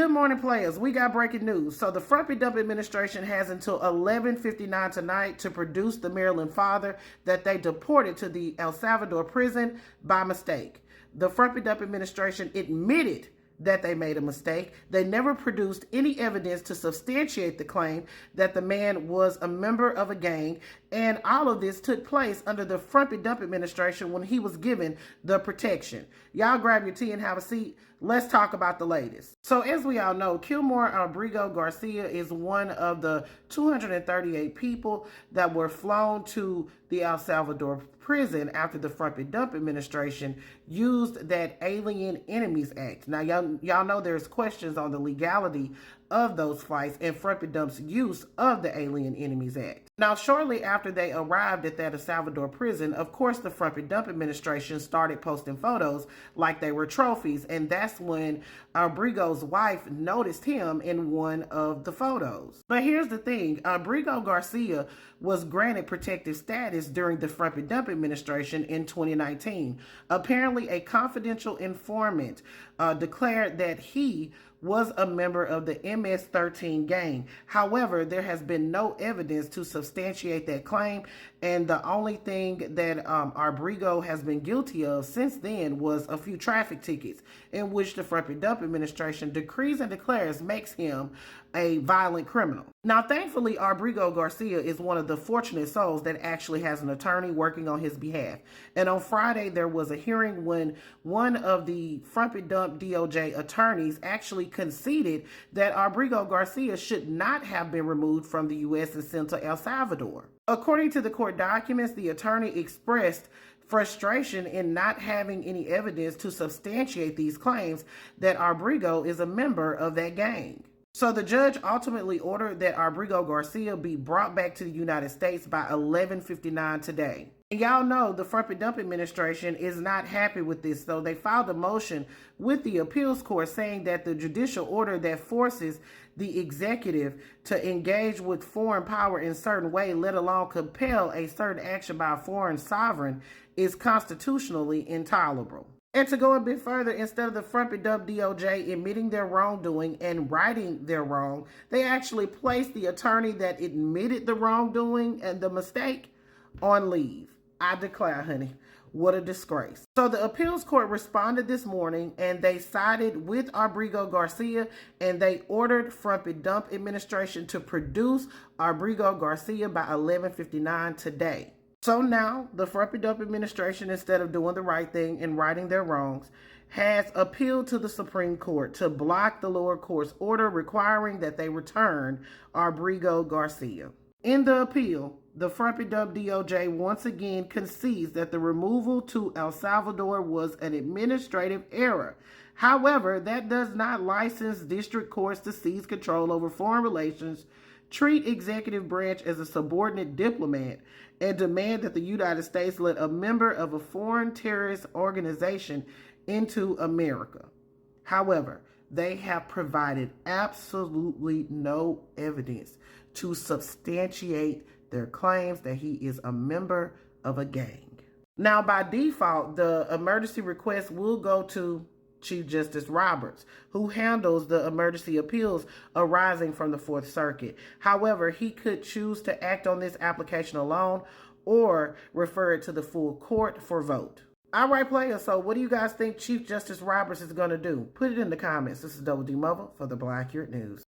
Good morning, players. We got breaking news. So the Frumpy Dump administration has until 11:59 tonight to produce the Maryland father that they deported to the El Salvador prison by mistake. The Frumpy Dump administration admitted that they made a mistake. They never produced any evidence to substantiate the claim that the man was a member of a gang, and all of this took place under the Frumpy Dump administration when he was given the protection. Y'all grab your tea and have a seat. Let's talk about the latest. So as we all know, Kilmar Abrego Garcia is one of the 238 people that were flown to the El Salvador prison after the Frumpy Dump administration used that Alien Enemies Act. Now, y'all know there's questions on the legality of those flights and Frumpy Dump's use of the Alien Enemies Act. Now, shortly after they arrived at that El Salvador prison, of course, the Frumpy Dump administration started posting photos like they were trophies, and that's when Abrego's wife noticed him in one of the photos. But here's the thing, Abrego Garcia was granted protective status during the Frumpy Dump administration in 2019. Apparently, a confidential informant declared that he was a member of the MS-13 gang. However, there has been no evidence to substantiate that claim, and the only thing that Abrego has been guilty of since then was a few traffic tickets, in which the Frumpy Dump administration decrees and declares makes him a violent criminal. Now, thankfully, Abrego Garcia is one of the fortunate souls that actually has an attorney working on his behalf. And on Friday, there was a hearing when one of the Frumpy Dump DOJ attorneys actually conceded that Abrego Garcia should not have been removed from the U.S. and sent to El Salvador. According to the court documents, the attorney expressed frustration in not having any evidence to substantiate these claims that Abrego is a member of that gang. So the judge ultimately ordered that Abrego Garcia be brought back to the United States by 11:59 today. And y'all know the Frumpy Dump administration is not happy with this, so they filed a motion with the appeals court saying that the judicial order that forces the executive to engage with foreign power in a certain way, let alone compel a certain action by a foreign sovereign, is constitutionally intolerable. And to go a bit further, instead of the Frumpy Dump DOJ admitting their wrongdoing and righting their wrong, they actually placed the attorney that admitted the wrongdoing and the mistake on leave. I declare, honey, what a disgrace. So the appeals court responded this morning, and they sided with Abrego Garcia, and they ordered Frumpy Dump administration to produce Abrego Garcia by 11:59 today. So now, the Frumpy Dump administration, instead of doing the right thing and righting their wrongs, has appealed to the Supreme Court to block the lower court's order requiring that they return Abrego Garcia. In the appeal, the Frumpy Dump DOJ once again concedes that the removal to El Salvador was an administrative error. However, that does not license district courts to seize control over foreign relations, treat executive branch as a subordinate diplomat, and demand that the United States let a member of a foreign terrorist organization into America. However, they have provided absolutely no evidence to substantiate their claims that he is a member of a gang. Now, by default, the emergency request will go to Chief Justice Roberts, who handles the emergency appeals arising from the Fourth Circuit. However, he could choose to act on this application alone or refer it to the full court for vote. All right, players, so what do you guys think Chief Justice Roberts is going to do? Put it in the comments. This is Double D Mother for the Black Accurate News.